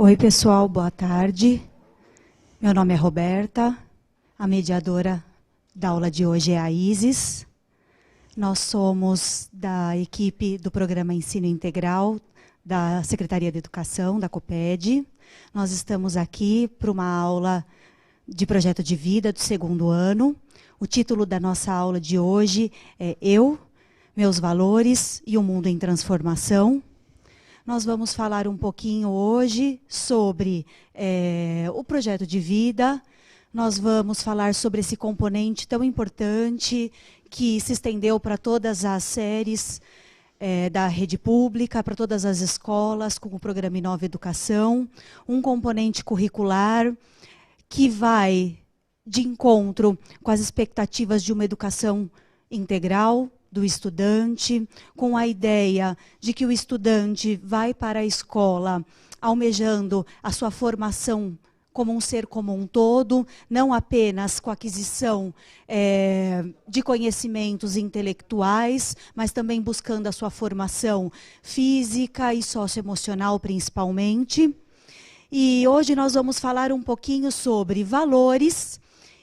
Oi, pessoal, boa tarde. Meu nome é Roberta, a mediadora da aula de hoje é a Isis. Nós somos da equipe do Programa Ensino Integral da Secretaria de Educação, da COPED. Nós estamos aqui para uma aula de projeto de vida do segundo ano. O título da nossa aula de hoje é Eu, Meus Valores e o Mundo em Transformação. Nós vamos falar um pouquinho hoje sobre o projeto de vida. Nós vamos falar sobre esse componente tão importante que se estendeu para todas as séries da rede pública, para todas as escolas, com o programa Inova Educação. Um componente curricular que vai de encontro com as expectativas de uma educação integral do estudante, com a ideia de que o estudante vai para a escola almejando a sua formação como um ser como um todo, não apenas com a aquisição de conhecimentos intelectuais, mas também buscando a sua formação física e socioemocional principalmente. E hoje nós vamos falar um pouquinho sobre valores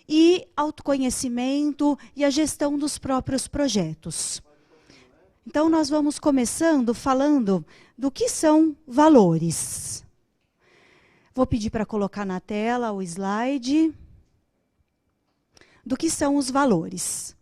e autoconhecimento e a gestão dos próprios projetos. Então, nós vamos começando falando do que são valores. Vou pedir para colocar na tela o slide. Do que são os valores?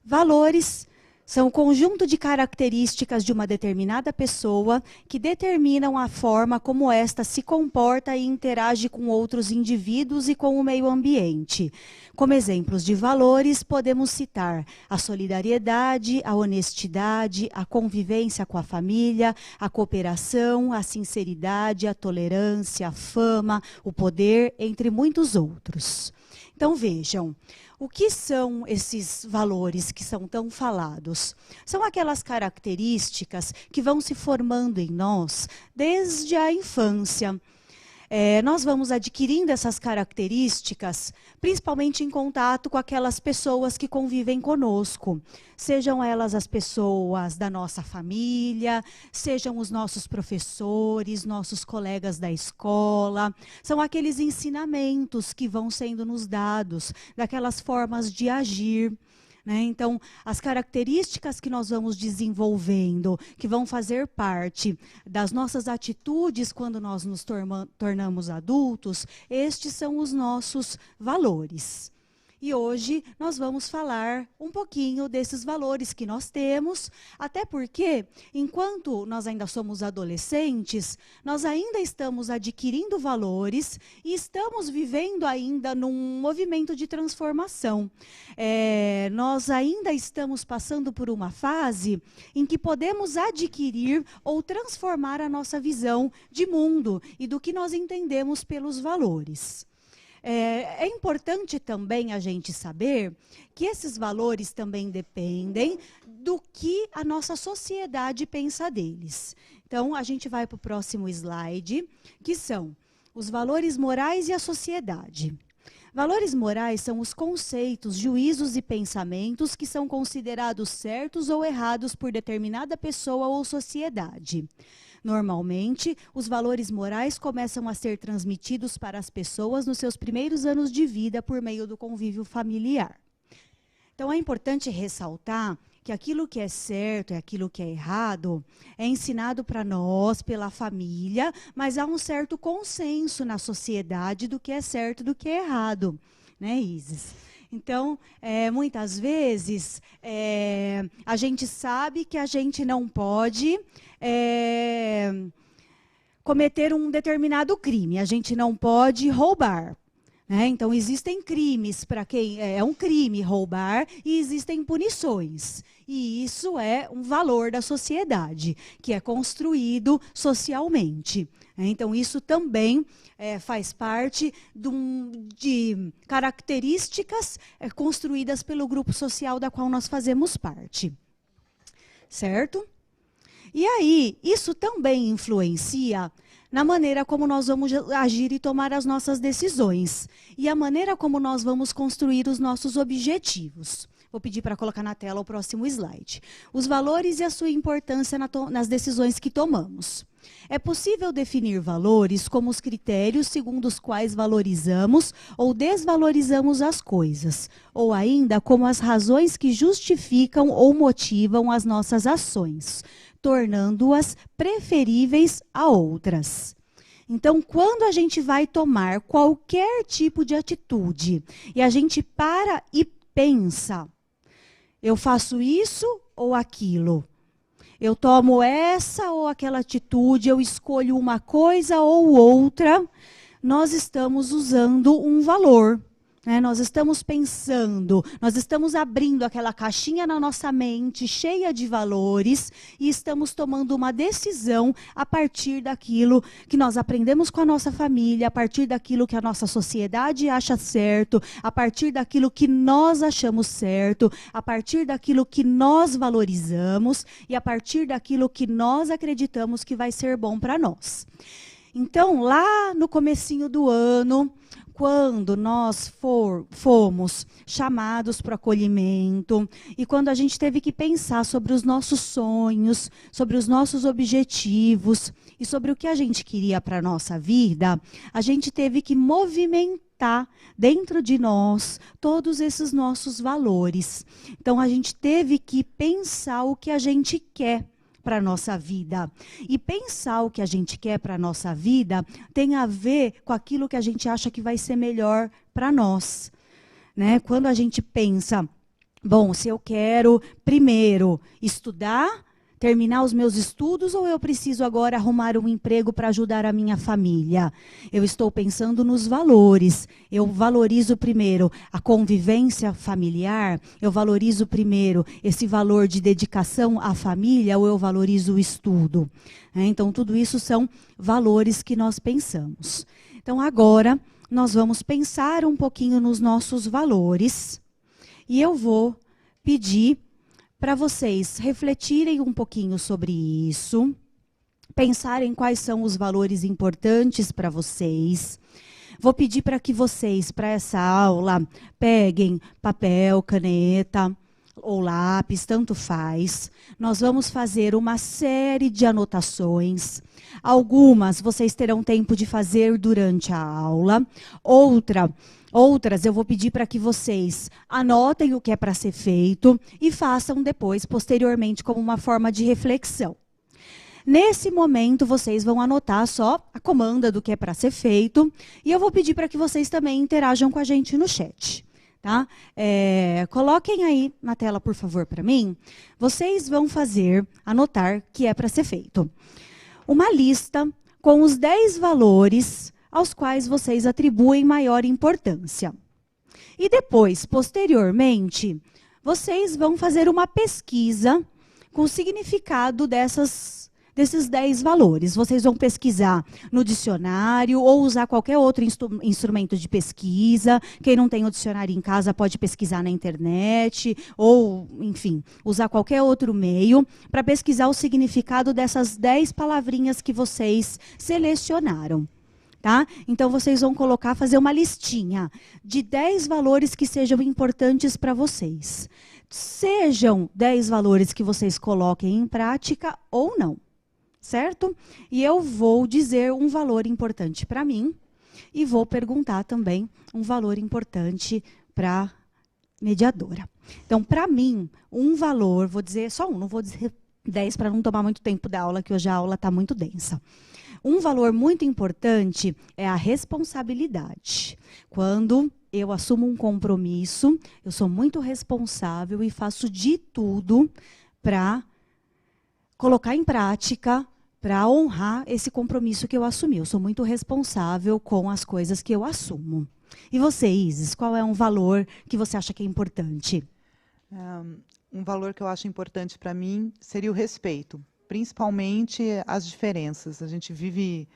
Valores são um conjunto de características de uma determinada pessoa que determinam a forma como esta se comporta e interage com outros indivíduos e com o meio ambiente. Como exemplos de valores, podemos citar a solidariedade, a honestidade, a convivência com a família, a cooperação, a sinceridade, a tolerância, a fama, o poder, entre muitos outros. Então, vejam. O que são esses valores que são tão falados? São aquelas características que vão se formando em nós desde a infância. Nós vamos adquirindo essas características, principalmente em contato com aquelas pessoas que convivem conosco. Sejam elas as pessoas da nossa família, sejam os nossos professores, nossos colegas da escola. São aqueles ensinamentos que vão sendo nos dados, daquelas formas de agir. Então, as características que nós vamos desenvolvendo, que vão fazer parte das nossas atitudes quando nós nos tornamos adultos, estes são os nossos valores. E hoje nós vamos falar um pouquinho desses valores que nós temos, até porque, enquanto nós ainda somos adolescentes, nós ainda estamos adquirindo valores e estamos vivendo ainda num movimento de transformação. Nós ainda estamos passando por uma fase em que podemos adquirir ou transformar a nossa visão de mundo e do que nós entendemos pelos valores. É importante também a gente saber que esses valores também dependem do que a nossa sociedade pensa deles. Então, a gente vai para o próximo slide, que são os valores morais e a sociedade. Valores morais são os conceitos, juízos e pensamentos que são considerados certos ou errados por determinada pessoa ou sociedade. Normalmente, os valores morais começam a ser transmitidos para as pessoas nos seus primeiros anos de vida por meio do convívio familiar. Então, é importante ressaltar que aquilo que é certo e aquilo que é errado é ensinado para nós, pela família, mas há um certo consenso na sociedade do que é certo e do que é errado, né, Isis? Então, muitas vezes, a gente sabe que a gente não pode cometer um determinado crime, a gente não pode roubar. Então, existem crimes para quem é um crime roubar e existem punições. E isso é um valor da sociedade, que é construído socialmente. Então, isso também faz parte de características construídas pelo grupo social da qual nós fazemos parte. Certo? E aí, isso também influencia na maneira como nós vamos agir e tomar as nossas decisões. E a maneira como nós vamos construir os nossos objetivos. Vou pedir para colocar na tela o próximo slide. Os valores e a sua importância nas decisões que tomamos. É possível definir valores como os critérios segundo os quais valorizamos ou desvalorizamos as coisas, ou ainda como as razões que justificam ou motivam as nossas ações, tornando-as preferíveis a outras. Então, quando a gente vai tomar qualquer tipo de atitude e a gente para e pensa, eu faço isso ou aquilo? Eu tomo essa ou aquela atitude, eu escolho uma coisa ou outra, nós estamos usando um valor. Nós estamos pensando, nós estamos abrindo aquela caixinha na nossa mente cheia de valores e estamos tomando uma decisão a partir daquilo que nós aprendemos com a nossa família, a partir daquilo que a nossa sociedade acha certo, a partir daquilo que nós achamos certo, a partir daquilo que nós valorizamos e a partir daquilo que nós acreditamos que vai ser bom para nós. Então, lá no comecinho do ano, quando nós fomos chamados para o acolhimento e quando a gente teve que pensar sobre os nossos sonhos, sobre os nossos objetivos e sobre o que a gente queria para a nossa vida, a gente teve que movimentar dentro de nós todos esses nossos valores. Então, a gente teve que pensar o que a gente quer para a nossa vida. E pensar o que a gente quer para a nossa vida tem a ver com aquilo que a gente acha que vai ser melhor para nós. Quando a gente pensa, bom, se eu quero primeiro estudar, terminar os meus estudos ou eu preciso agora arrumar um emprego para ajudar a minha família? Eu estou pensando nos valores. Eu valorizo primeiro a convivência familiar, eu valorizo primeiro esse valor de dedicação à família ou eu valorizo o estudo? Então, tudo isso são valores que nós pensamos. Então, agora, nós vamos pensar um pouquinho nos nossos valores e eu vou pedir para vocês refletirem um pouquinho sobre isso, pensarem quais são os valores importantes para vocês. Vou pedir para que vocês, para essa aula, peguem papel, caneta ou lápis, tanto faz. Nós vamos fazer uma série de anotações. Algumas vocês terão tempo de fazer durante a aula. Outras eu vou pedir para que vocês anotem o que é para ser feito e façam depois, posteriormente, como uma forma de reflexão. Nesse momento, vocês vão anotar só a comanda do que é para ser feito e eu vou pedir para que vocês também interajam com a gente no chat. Tá? Coloquem aí na tela, por favor, para mim. Vocês vão anotar o que é para ser feito. Uma lista com os 10 valores aos quais vocês atribuem maior importância. E depois, posteriormente, vocês vão fazer uma pesquisa com o significado desses 10 valores. Vocês vão pesquisar no dicionário ou usar qualquer outro instrumento de pesquisa. Quem não tem o dicionário em casa pode pesquisar na internet ou, enfim, usar qualquer outro meio para pesquisar o significado dessas 10 palavrinhas que vocês selecionaram. Tá? Então, vocês vão fazer uma listinha de 10 valores que sejam importantes para vocês. Sejam 10 valores que vocês coloquem em prática ou não, certo? E eu vou dizer um valor importante para mim e vou perguntar também um valor importante para a mediadora. Então, para mim, um valor, vou dizer só um, não vou dizer 10 para não tomar muito tempo da aula, que hoje a aula está muito densa. Um valor muito importante é a responsabilidade. Quando eu assumo um compromisso, eu sou muito responsável e faço de tudo para colocar em prática, para honrar esse compromisso que eu assumi. Eu sou muito responsável com as coisas que eu assumo. E você, Isis, qual é um valor que você acha que é importante? Um valor que eu acho importante para mim seria o respeito. Principalmente as diferenças. A gente vive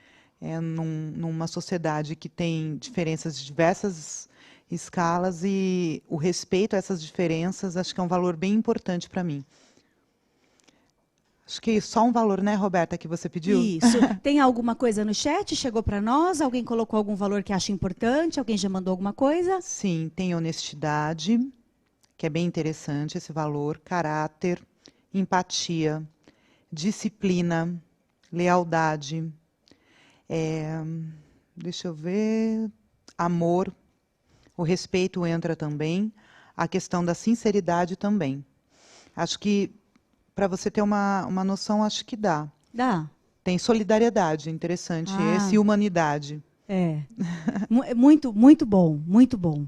numa sociedade que tem diferenças de diversas escalas e o respeito a essas diferenças acho que é um valor bem importante para mim. Acho que só um valor, né, Roberta, que você pediu? Isso. Tem alguma coisa no chat? Chegou para nós? Alguém colocou algum valor que acha importante? Alguém já mandou alguma coisa? Sim, tem honestidade, que é bem interessante esse valor: caráter, empatia, disciplina, lealdade, deixa eu ver, amor, o respeito entra também, a questão da sinceridade também. Acho que, para você ter uma noção, acho que dá. Dá. Tem solidariedade, interessante, esse humanidade. Muito, muito bom, muito bom.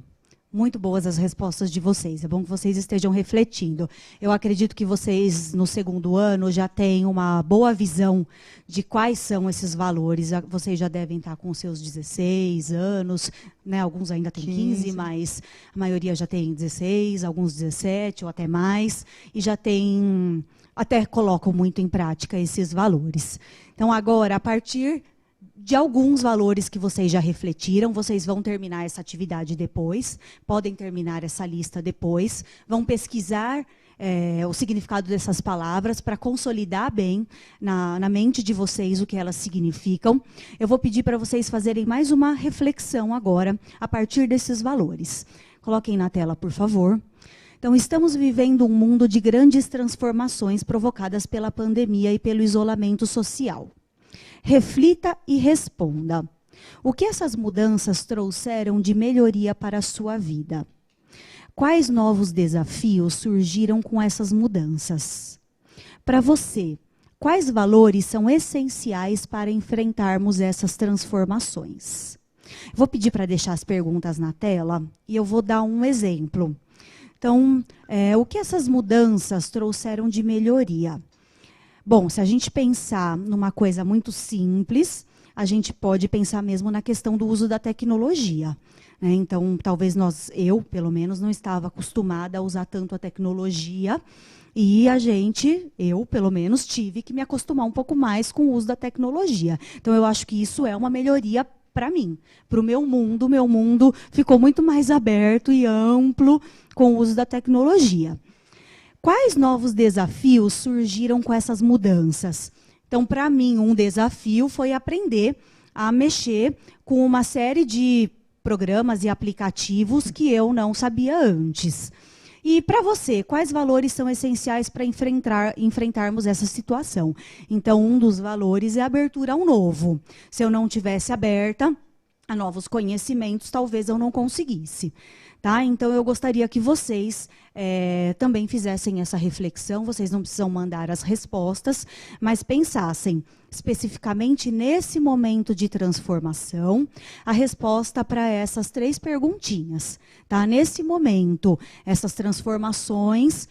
Muito boas as respostas de vocês. É bom que vocês estejam refletindo. Eu acredito que vocês, no segundo ano, já têm uma boa visão de quais são esses valores. Vocês já devem estar com seus 16 anos, né? Alguns ainda têm 15, mas a maioria já tem 16, alguns 17 ou até mais. E já tem, até colocam muito em prática esses valores. Então, agora, a partir de alguns valores que vocês já refletiram, vocês vão terminar essa atividade depois, podem terminar essa lista depois, vão pesquisar o significado dessas palavras para consolidar bem na mente de vocês o que elas significam. Eu vou pedir para vocês fazerem mais uma reflexão agora, a partir desses valores. Coloquem na tela, por favor. Então, estamos vivendo um mundo de grandes transformações provocadas pela pandemia e pelo isolamento social. Reflita e responda. O que essas mudanças trouxeram de melhoria para a sua vida? Quais novos desafios surgiram com essas mudanças? Para você, quais valores são essenciais para enfrentarmos essas transformações? Vou pedir para deixar as perguntas na tela e eu vou dar um exemplo. Então, o que essas mudanças trouxeram de melhoria? Bom, se a gente pensar numa coisa muito simples, a gente pode pensar mesmo na questão do uso da tecnologia, né? Então, talvez eu, pelo menos, não estava acostumada a usar tanto a tecnologia e eu, pelo menos, tive que me acostumar um pouco mais com o uso da tecnologia. Então, eu acho que isso é uma melhoria para mim, para o meu mundo ficou muito mais aberto e amplo com o uso da tecnologia. Quais novos desafios surgiram com essas mudanças? Então, para mim, um desafio foi aprender a mexer com uma série de programas e aplicativos que eu não sabia antes. E para você, quais valores são essenciais para enfrentarmos essa situação? Então, um dos valores é a abertura ao novo. Se eu não tivesse aberta a novos conhecimentos, talvez eu não conseguisse. Tá? Então, eu gostaria que vocês também fizessem essa reflexão. Vocês não precisam mandar as respostas, mas pensassem especificamente nesse momento de transformação, a resposta para essas 3 perguntinhas. Tá? Nesse momento, essas transformações,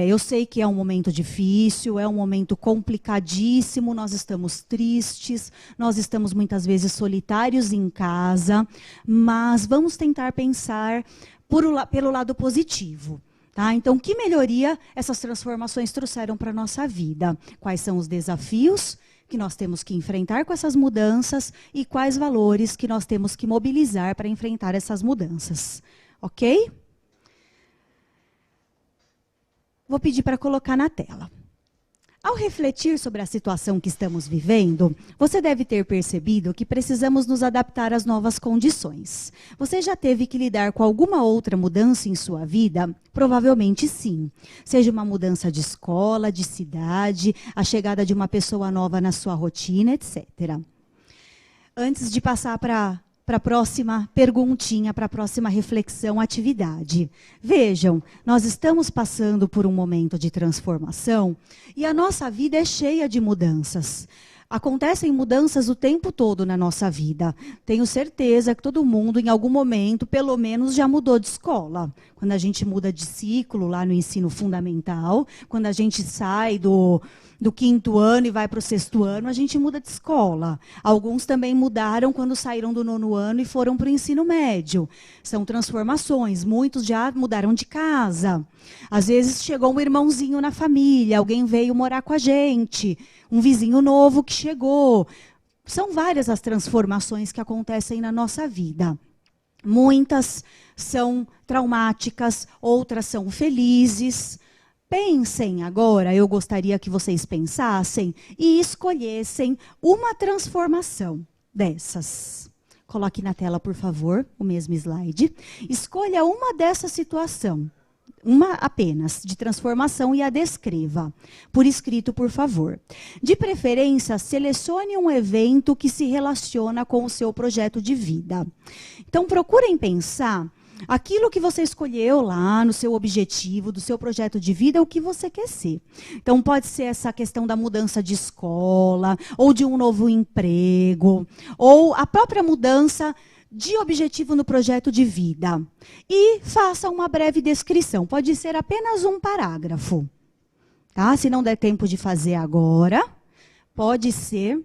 eu sei que é um momento difícil, é um momento complicadíssimo, nós estamos tristes, nós estamos muitas vezes solitários em casa, mas vamos tentar pensar pelo lado positivo. Tá? Então, que melhoria essas transformações trouxeram para a nossa vida? Quais são os desafios que nós temos que enfrentar com essas mudanças e quais valores que nós temos que mobilizar para enfrentar essas mudanças? Ok? Vou pedir para colocar na tela. Ao refletir sobre a situação que estamos vivendo, você deve ter percebido que precisamos nos adaptar às novas condições. Você já teve que lidar com alguma outra mudança em sua vida? Provavelmente sim. Seja uma mudança de escola, de cidade, a chegada de uma pessoa nova na sua rotina, etc. Antes de passar para a próxima perguntinha, para a próxima reflexão, atividade. Vejam, nós estamos passando por um momento de transformação e a nossa vida é cheia de mudanças. Acontecem mudanças o tempo todo na nossa vida. Tenho certeza que todo mundo, em algum momento, pelo menos, já mudou de escola. Quando a gente muda de ciclo lá no ensino fundamental, quando a gente sai do 5º ano e vai para o 6º ano, a gente muda de escola. Alguns também mudaram quando saíram do 9º ano e foram para o ensino médio. São transformações. Muitos já mudaram de casa. Às vezes chegou um irmãozinho na família, alguém veio morar com a gente, um vizinho novo que chegou. São várias as transformações que acontecem na nossa vida. Muitas são traumáticas, outras são felizes. Pensem agora, eu gostaria que vocês pensassem e escolhessem uma transformação dessas. Coloque na tela, por favor, o mesmo slide. Escolha uma dessa situação. Uma apenas, de transformação, e a descreva. Por escrito, por favor. De preferência, selecione um evento que se relaciona com o seu projeto de vida. Então, procurem pensar aquilo que você escolheu lá no seu objetivo, do seu projeto de vida, o que você quer ser. Então, pode ser essa questão da mudança de escola, ou de um novo emprego, ou a própria mudança de objetivo no projeto de vida. E faça uma breve descrição. Pode ser apenas um parágrafo. Tá? Se não der tempo de fazer agora, pode ser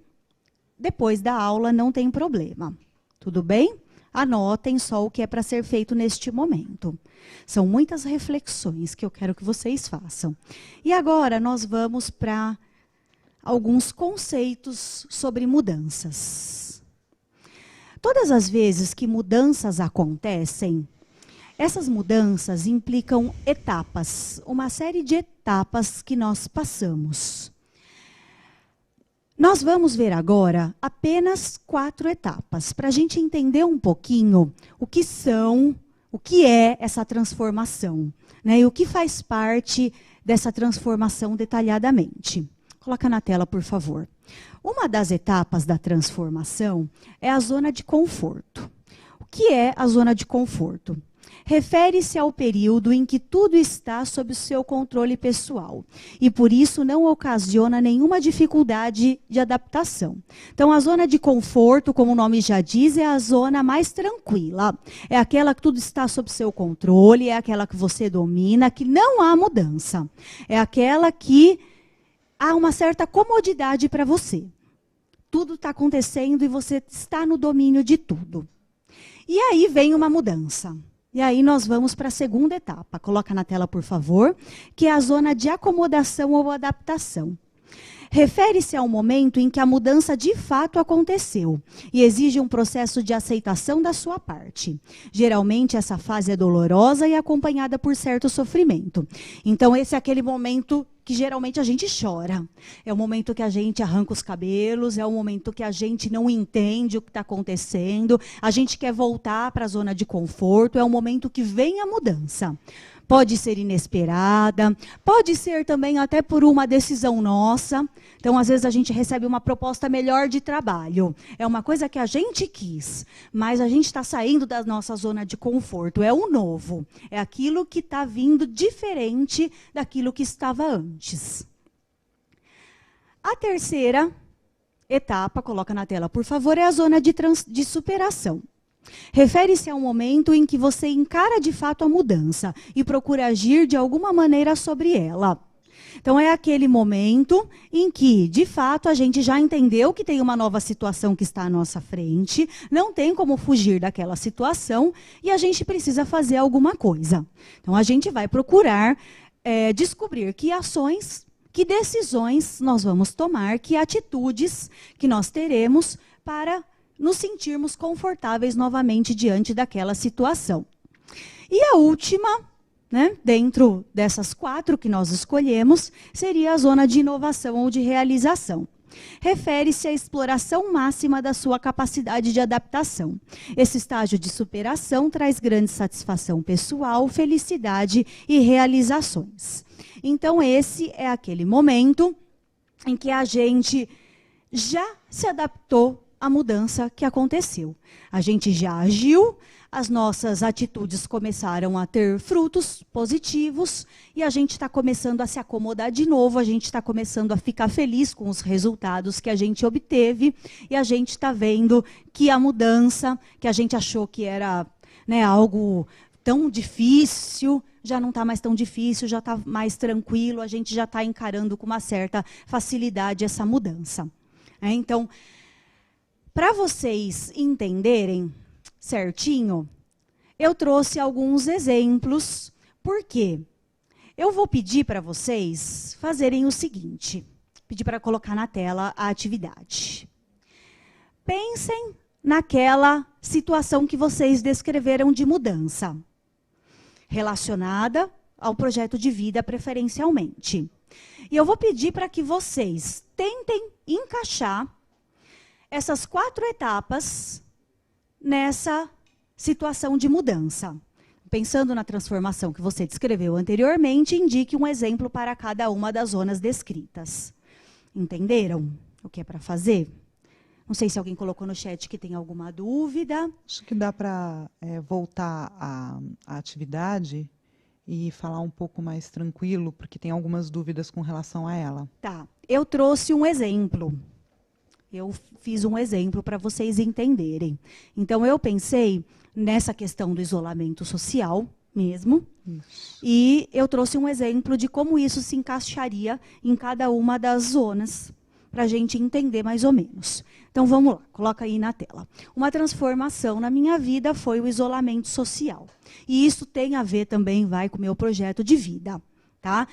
depois da aula, não tem problema. Tudo bem? Anotem só o que é para ser feito neste momento. São muitas reflexões que eu quero que vocês façam. E agora nós vamos para alguns conceitos sobre mudanças. Todas as vezes que mudanças acontecem, essas mudanças implicam etapas, uma série de etapas que nós passamos. Nós vamos ver agora apenas 4 etapas, para a gente entender um pouquinho o que é essa transformação, né, e o que faz parte dessa transformação detalhadamente. Coloca na tela, por favor. Uma das etapas da transformação é a zona de conforto. O que é a zona de conforto? Refere-se ao período em que tudo está sob o seu controle pessoal e, por isso, não ocasiona nenhuma dificuldade de adaptação. Então, a zona de conforto, como o nome já diz, é a zona mais tranquila. É aquela que tudo está sob seu controle, é aquela que você domina, que não há mudança. É aquela que há uma certa comodidade para você. Tudo está acontecendo e você está no domínio de tudo. E aí vem uma mudança. E aí nós vamos para a segunda etapa. Coloca na tela, por favor, que é a zona de acomodação ou adaptação. Refere-se ao momento em que a mudança de fato aconteceu e exige um processo de aceitação da sua parte. Geralmente, essa fase é dolorosa e acompanhada por certo sofrimento. Então, esse é aquele momento que geralmente a gente chora. É o momento que a gente arranca os cabelos, é o momento que a gente não entende o que está acontecendo, a gente quer voltar para a zona de conforto, é o momento que vem a mudança. Pode ser inesperada, pode ser também até por uma decisão nossa. Então, às vezes, a gente recebe uma proposta melhor de trabalho. É uma coisa que a gente quis, mas a gente está saindo da nossa zona de conforto. É o novo, é aquilo que está vindo diferente daquilo que estava antes. A terceira etapa, coloca na tela, por favor, é a zona de superação. Refere-se ao momento em que você encara de fato a mudança e procura agir de alguma maneira sobre ela. Então, é aquele momento em que, de fato, a gente já entendeu que tem uma nova situação que está à nossa frente, não tem como fugir daquela situação e a gente precisa fazer alguma coisa. Então, a gente vai procurar descobrir que ações, que decisões nós vamos tomar, que atitudes que nós teremos para nos sentirmos confortáveis novamente diante daquela situação. E a última, né, dentro dessas 4 que nós escolhemos, seria a zona de inovação ou de realização. Refere-se à exploração máxima da sua capacidade de adaptação. Esse estágio de superação traz grande satisfação pessoal, felicidade e realizações. Então, esse é aquele momento em que a gente já se adaptou a mudança que aconteceu. A gente já agiu, as nossas atitudes começaram a ter frutos positivos e a gente está começando a se acomodar de novo, a gente está começando a ficar feliz com os resultados que a gente obteve e a gente está vendo que a mudança, que a gente achou que era, né, algo tão difícil, já não está mais tão difícil, já está mais tranquilo, a gente já está encarando com uma certa facilidade essa mudança. Então, para vocês entenderem certinho, eu trouxe alguns exemplos. Por quê? Eu vou pedir para vocês fazerem o seguinte. Pedir para colocar na tela a atividade. Pensem naquela situação que vocês descreveram de mudança, relacionada ao projeto de vida preferencialmente. E eu vou pedir para que vocês tentem encaixar essas 4 etapas nessa situação de mudança. pensando na transformação que você descreveu anteriormente, indique um exemplo para cada uma das zonas descritas. Entenderam o que é para fazer? Não sei se alguém colocou no chat que tem alguma dúvida. Acho que dá para voltar à atividade e falar um pouco mais tranquilo, porque tem algumas dúvidas com relação a ela. Tá, eu trouxe um exemplo. Eu fiz um exemplo para vocês entenderem. Então, eu pensei nessa questão do isolamento social mesmo. Isso. E eu trouxe um exemplo de como isso se encaixaria em cada uma das zonas, para a gente entender mais ou menos. Então, vamos lá, coloca aí na tela. Uma transformação na minha vida foi o isolamento social. E isso tem a ver também, com o meu projeto de vida. Tá?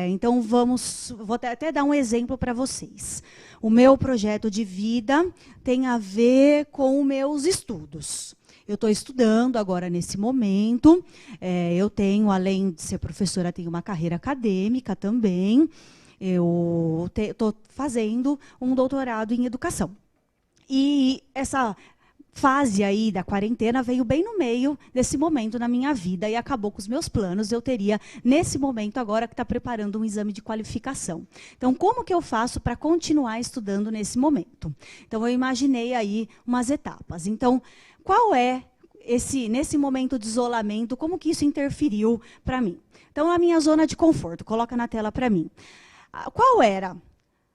Então, vou até dar um exemplo para vocês. O meu projeto de vida tem a ver com os meus estudos. Eu estou estudando agora nesse momento. Eu tenho, além de ser professora, tenho uma carreira acadêmica também. Eu estou fazendo um doutorado em educação. E essa fase aí da quarentena veio bem no meio desse momento na minha vida e acabou com os meus planos. Eu teria, nesse momento agora, que estar preparando um exame de qualificação. Então, como que eu faço para continuar estudando nesse momento? Então, eu imaginei aí umas etapas. Então, qual é nesse momento de isolamento, como que isso interferiu para mim? Então, a minha zona de conforto, coloca na tela para mim. Qual era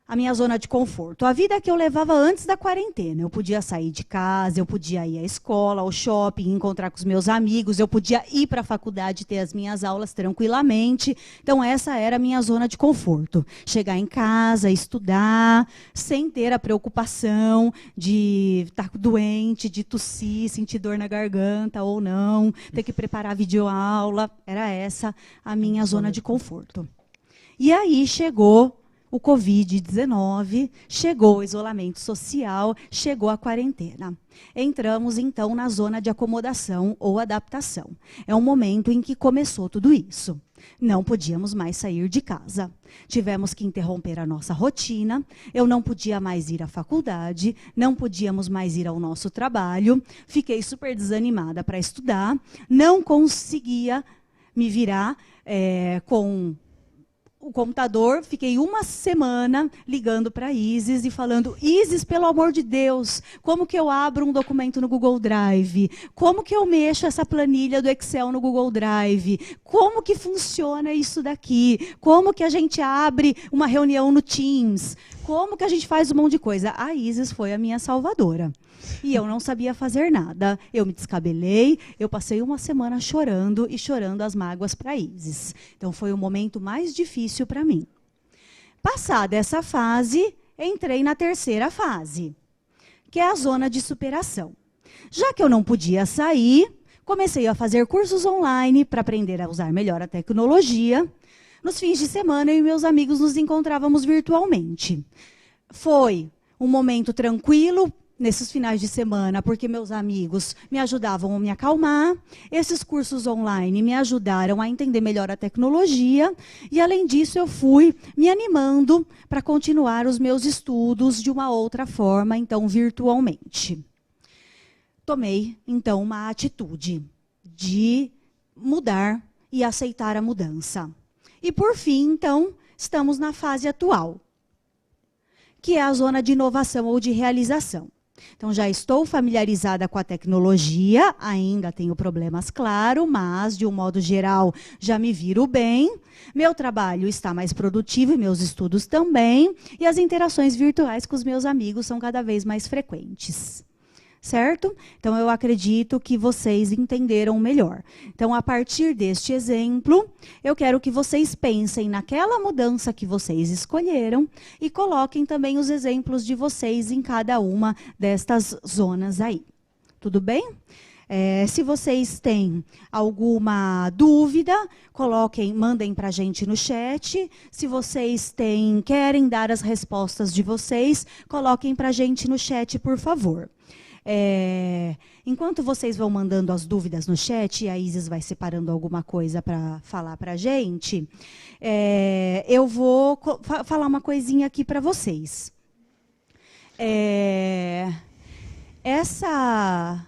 a minha zona de conforto? A vida que eu levava antes da quarentena. Eu podia sair de casa, eu podia ir à escola, ao shopping, encontrar com os meus amigos, eu podia ir para a faculdade, ter as minhas aulas tranquilamente. Então, essa era a minha zona de conforto. Chegar em casa, estudar, sem ter a preocupação de estar doente, de tossir, sentir dor na garganta ou não, ter que preparar videoaula. Era essa a minha zona de conforto. E aí chegou o Covid-19, chegou o isolamento social, chegou a quarentena. Entramos, então, na zona de acomodação ou adaptação. É um momento em que começou tudo isso. Não podíamos mais sair de casa. Tivemos que interromper a nossa rotina. Eu não podia mais ir à faculdade, não podíamos mais ir ao nosso trabalho. Fiquei super desanimada para estudar. Não conseguia me virar com o computador, fiquei uma semana ligando para a Isis e falando: Isis, pelo amor de Deus, como que eu abro um documento no Google Drive? Como que eu mexo essa planilha do Excel no Google Drive? Como que funciona isso daqui? Como que a gente abre uma reunião no Teams? Como que a gente faz um monte de coisa? A Isis foi a minha salvadora. E eu não sabia fazer nada. Eu me descabelei, eu passei uma semana chorando e chorando as mágoas para a Isis. Então, foi o momento mais difícil para mim. Passada essa fase, entrei na terceira fase, que é a zona de superação. Já que eu não podia sair, comecei a fazer cursos online para aprender a usar melhor a tecnologia. Nos fins de semana, eu e meus amigos nos encontrávamos virtualmente. Foi um momento tranquilo nesses finais de semana, porque meus amigos me ajudavam a me acalmar. Esses cursos online me ajudaram a entender melhor a tecnologia. E, além disso, eu fui me animando para continuar os meus estudos de uma outra forma, então, virtualmente. Tomei, então, uma atitude de mudar e aceitar a mudança. E, por fim, então, estamos na fase atual, que é a zona de inovação ou de realização. Então, já estou familiarizada com a tecnologia, ainda tenho problemas, claro, mas, de um modo geral, já me viro bem. Meu trabalho está mais produtivo e meus estudos também. E as interações virtuais com os meus amigos são cada vez mais frequentes. Certo? Então, eu acredito que vocês entenderam melhor. Então, a partir deste exemplo, eu quero que vocês pensem naquela mudança que vocês escolheram e coloquem também os exemplos de vocês em cada uma destas zonas aí. Tudo bem? Se vocês têm alguma dúvida, mandem para a gente no chat. Se vocês querem dar as respostas de vocês, coloquem para a gente no chat, por favor. Enquanto vocês vão mandando as dúvidas no chat, e a Isis vai separando alguma coisa para falar para a gente, eu vou falar uma coisinha aqui para vocês. Essa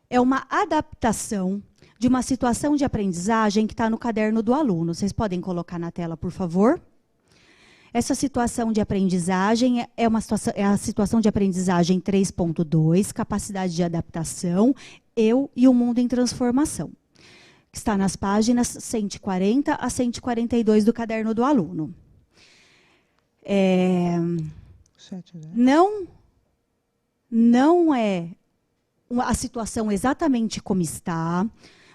é uma adaptação de uma situação de aprendizagem que está no caderno do aluno. Vocês podem colocar na tela, por favor? Essa situação de aprendizagem é a situação de aprendizagem 3.2, capacidade de adaptação, eu e o mundo em transformação, que está nas páginas 140 a 142 do caderno do aluno. Não é a situação exatamente como está.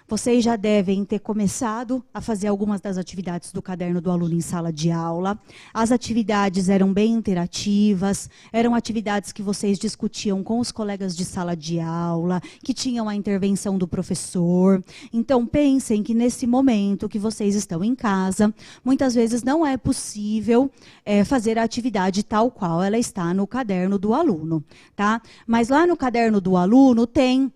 Vocês já devem ter começado a fazer algumas das atividades do caderno do aluno em sala de aula. As atividades eram bem interativas, eram atividades que vocês discutiam com os colegas de sala de aula, que tinham a intervenção do professor. Então, pensem que nesse momento que vocês estão em casa, muitas vezes não é possível fazer a atividade tal qual ela está no caderno do aluno, tá? Mas lá no caderno do aluno tem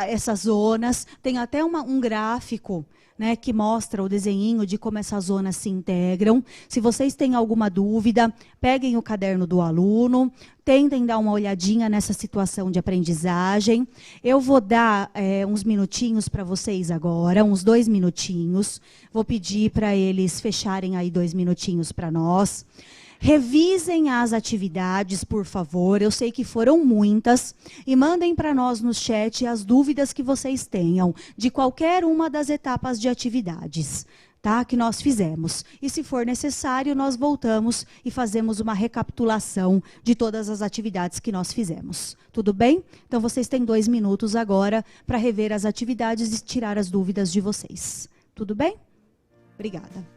essas zonas, tem até um gráfico, né, que mostra o desenhinho de como essas zonas se integram. Se vocês têm alguma dúvida, peguem o caderno do aluno, tentem dar uma olhadinha nessa situação de aprendizagem. Eu vou dar uns minutinhos para vocês agora, uns 2 minutinhos. Vou pedir para eles fecharem aí 2 minutinhos para nós. Revisem as atividades, por favor. Eu sei que foram muitas. E mandem para nós no chat as dúvidas que vocês tenham de qualquer uma das etapas de atividades, tá, que nós fizemos. E se for necessário, nós voltamos e fazemos uma recapitulação de todas as atividades que nós fizemos. Tudo bem? Então, vocês têm 2 minutos agora para rever as atividades e tirar as dúvidas de vocês. Tudo bem? Obrigada.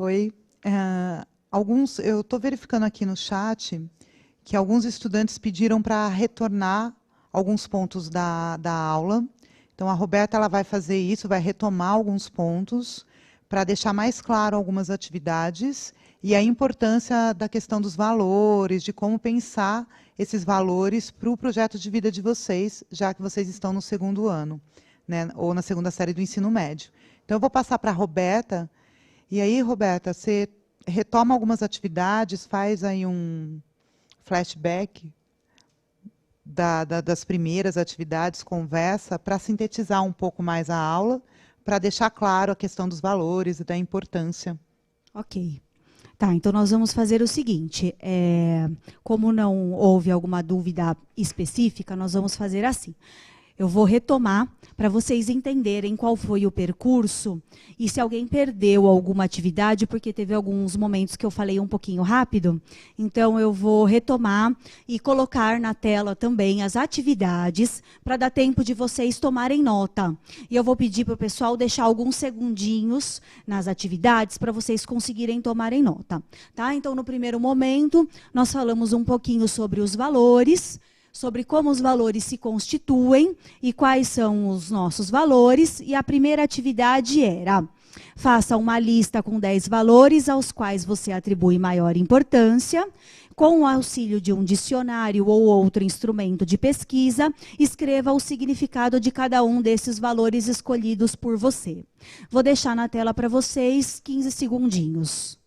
Oi. Eu estou verificando aqui no chat que alguns estudantes pediram para retornar alguns pontos da aula. Então, a Roberta ela vai fazer isso, vai retomar alguns pontos para deixar mais claro algumas atividades e a importância da questão dos valores, de como pensar esses valores para o projeto de vida de vocês, já que vocês estão no segundo ano, né, ou na segunda série do ensino médio. Então, eu vou passar para a Roberta, e aí, Roberta, você retoma algumas atividades, faz aí um flashback das primeiras atividades, conversa, para sintetizar um pouco mais a aula, para deixar claro a questão dos valores e da importância. Ok. Tá, então nós vamos fazer o seguinte, como não houve alguma dúvida específica, nós vamos fazer assim. Eu vou retomar para vocês entenderem qual foi o percurso e se alguém perdeu alguma atividade, porque teve alguns momentos que eu falei um pouquinho rápido. Então, eu vou retomar e colocar na tela também as atividades para dar tempo de vocês tomarem nota. E eu vou pedir para o pessoal deixar alguns segundinhos nas atividades para vocês conseguirem tomarem nota. Tá? Então, no primeiro momento, nós falamos um pouquinho sobre os valores, sobre como os valores se constituem e quais são os nossos valores. E a primeira atividade era: faça uma lista com 10 valores aos quais você atribui maior importância. Com o auxílio de um dicionário ou outro instrumento de pesquisa, escreva o significado de cada um desses valores escolhidos por você. Vou deixar na tela para vocês 15 segundinhos.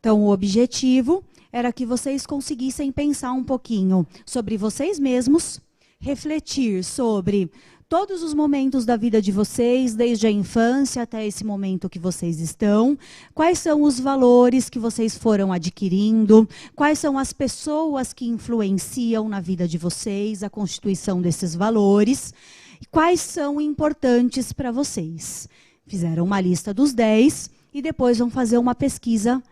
Então, o objetivo era que vocês conseguissem pensar um pouquinho sobre vocês mesmos, refletir sobre todos os momentos da vida de vocês, desde a infância até esse momento que vocês estão, quais são os valores que vocês foram adquirindo, quais são as pessoas que influenciam na vida de vocês, a constituição desses valores, e quais são importantes para vocês. Fizeram uma lista dos 10 e depois vão fazer uma pesquisa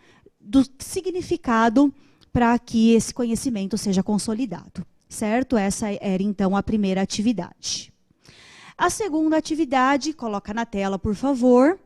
do significado para que esse conhecimento seja consolidado, certo? Essa era, então, a primeira atividade. A segunda atividade, coloca na tela, por favor,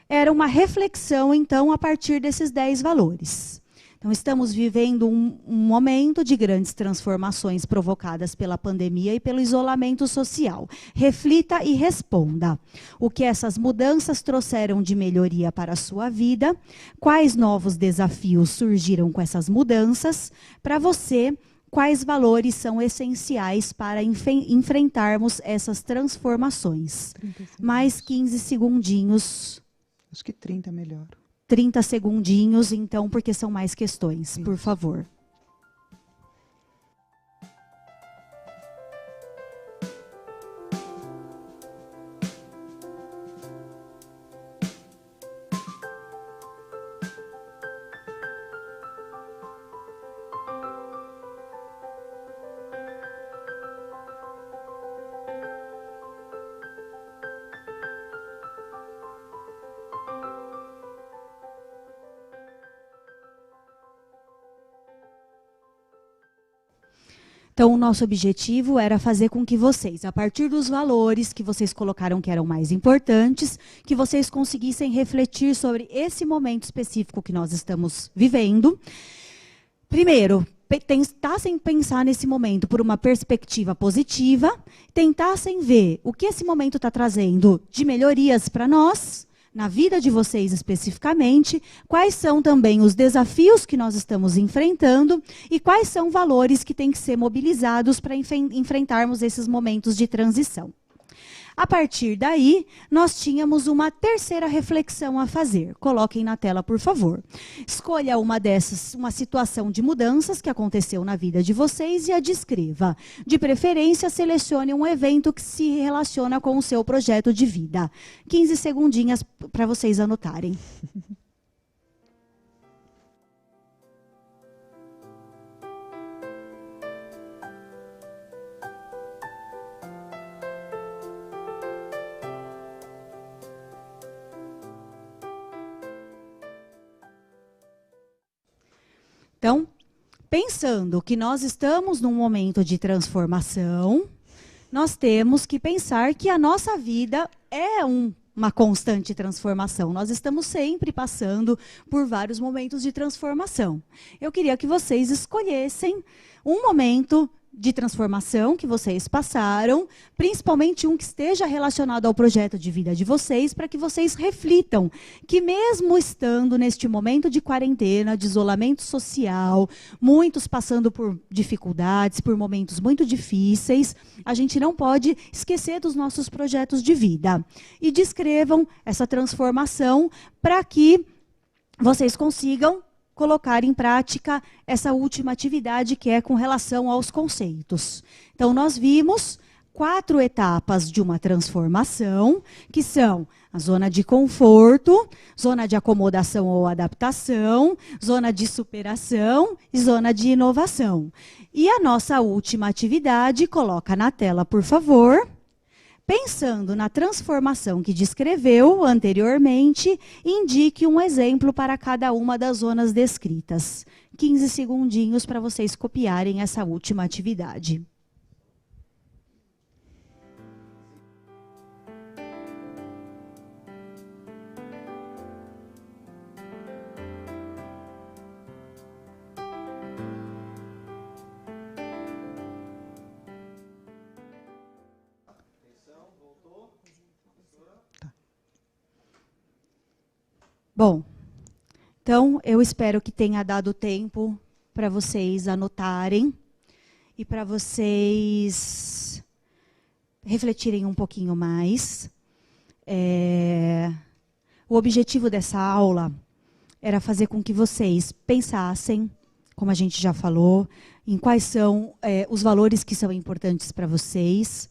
era uma reflexão, então, a partir desses 10 valores. Então, estamos vivendo um momento de grandes transformações provocadas pela pandemia e pelo isolamento social. Reflita e responda. O que essas mudanças trouxeram de melhoria para a sua vida? Quais novos desafios surgiram com essas mudanças? Para você, quais valores são essenciais para enfrentarmos essas transformações? Mais 15 segundinhos. Acho que 30 é melhor. 30 segundinhos, então, porque são mais questões, por favor. Então, o nosso objetivo era fazer com que vocês, a partir dos valores que vocês colocaram que eram mais importantes, que vocês conseguissem refletir sobre esse momento específico que nós estamos vivendo. Primeiro, tentassem pensar nesse momento por uma perspectiva positiva, tentassem ver o que esse momento está trazendo de melhorias para nós, na vida de vocês especificamente, quais são também os desafios que nós estamos enfrentando e quais são valores que têm que ser mobilizados para enfrentarmos esses momentos de transição. A partir daí, nós tínhamos uma terceira reflexão a fazer. Coloquem na tela, por favor. Escolha uma dessas, uma situação de mudanças que aconteceu na vida de vocês e a descreva. De preferência, selecione um evento que se relaciona com o seu projeto de vida. 15 segundinhos para vocês anotarem. Então, Pensando que nós estamos num momento de transformação, nós temos que pensar que a nossa vida é uma constante transformação. Nós estamos sempre passando por vários momentos de transformação. Eu queria que vocês escolhessem um momento de transformação que vocês passaram, principalmente um que esteja relacionado ao projeto de vida de vocês, para que vocês reflitam que mesmo estando neste momento de quarentena, de isolamento social, muitos passando por dificuldades, por momentos muito difíceis, a gente não pode esquecer dos nossos projetos de vida. E descrevam essa transformação para que vocês consigam colocar em prática essa última atividade que é com relação aos conceitos. Então, nós vimos 4 etapas de uma transformação, que são a zona de conforto, zona de acomodação ou adaptação, zona de superação e zona de inovação. E a nossa última atividade, coloca na tela, por favor. Pensando na transformação que descreveu anteriormente, indique um exemplo para cada uma das zonas descritas. 15 segundinhos para vocês copiarem essa última atividade. Bom, então eu espero que tenha dado tempo para vocês anotarem e para vocês refletirem um pouquinho mais. O objetivo dessa aula era fazer com que vocês pensassem, como a gente já falou, em quais são os valores que são importantes para vocês.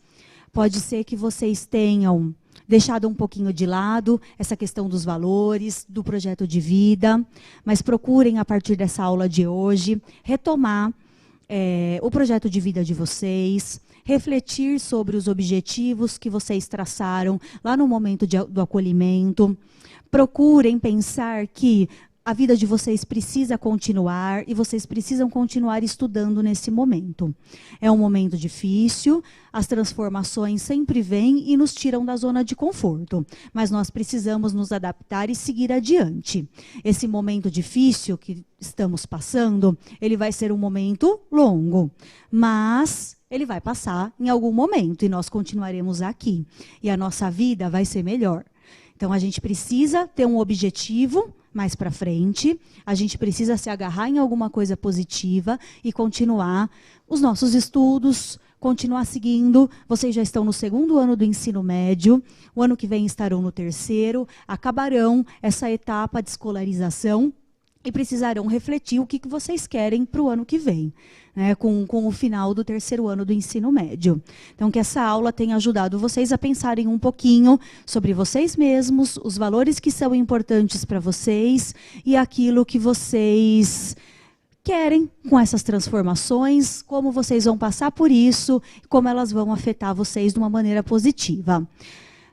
Pode ser que vocês tenham deixado um pouquinho de lado essa questão dos valores, do projeto de vida, mas procurem, a partir dessa aula de hoje, retomar o projeto de vida de vocês, refletir sobre os objetivos que vocês traçaram lá no momento do acolhimento. Procurem pensar que a vida de vocês precisa continuar e vocês precisam continuar estudando nesse momento. É um momento difícil, as transformações sempre vêm e nos tiram da zona de conforto, mas nós precisamos nos adaptar e seguir adiante. Esse momento difícil que estamos passando, ele vai ser um momento longo, mas ele vai passar em algum momento e nós continuaremos aqui. E a nossa vida vai ser melhor. Então, a gente precisa ter um objetivo mais para frente, a gente precisa se agarrar em alguma coisa positiva e continuar os nossos estudos, continuar seguindo. Vocês já estão no 2º ano do ensino médio, o ano que vem estarão no 3º, acabarão essa etapa de escolarização e precisarão refletir o que vocês querem para o ano que vem, né, com o final do 3º ano do ensino médio. Então, que essa aula tenha ajudado vocês a pensarem um pouquinho sobre vocês mesmos, os valores que são importantes para vocês e aquilo que vocês querem com essas transformações, como vocês vão passar por isso, como elas vão afetar vocês de uma maneira positiva.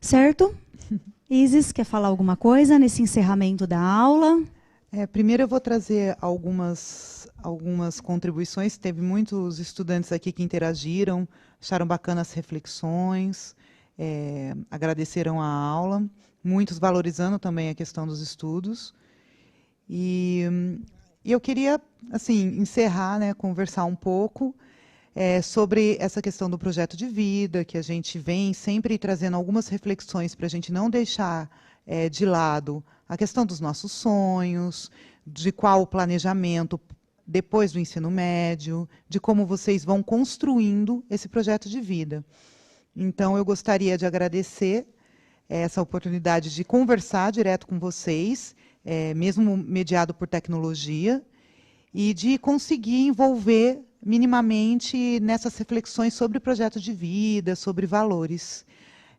Certo? Isis, quer falar alguma coisa nesse encerramento da aula? Primeiro eu vou trazer algumas contribuições. Teve muitos estudantes aqui que interagiram, acharam bacanas as reflexões, agradeceram a aula, muitos valorizando também a questão dos estudos. E eu queria assim, encerrar, né, conversar um pouco sobre essa questão do projeto de vida, que a gente vem sempre trazendo algumas reflexões para a gente não deixar de lado a questão dos nossos sonhos, de qual o planejamento depois do ensino médio, de como vocês vão construindo esse projeto de vida. Então, eu gostaria de agradecer essa oportunidade de conversar direto com vocês, mesmo mediado por tecnologia, e de conseguir envolver minimamente nessas reflexões sobre o projeto de vida, sobre valores.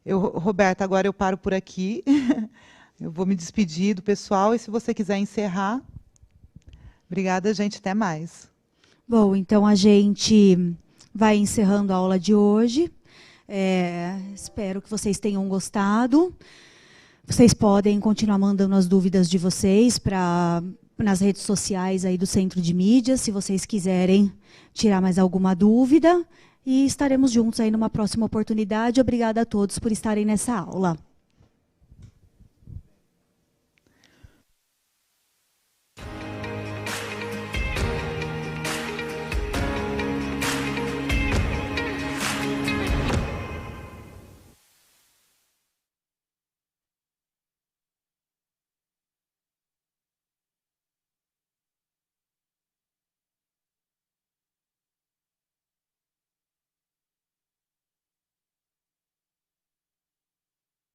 Roberta, agora eu paro por aqui. Eu vou me despedir do pessoal e, se você quiser encerrar... Obrigada, gente. Até mais. Bom, então a gente vai encerrando a aula de hoje. Espero que vocês tenham gostado. Vocês podem continuar mandando as dúvidas de vocês para nas redes sociais aí do Centro de Mídias, se vocês quiserem tirar mais alguma dúvida. E estaremos juntos aí numa próxima oportunidade. Obrigada a todos por estarem nessa aula.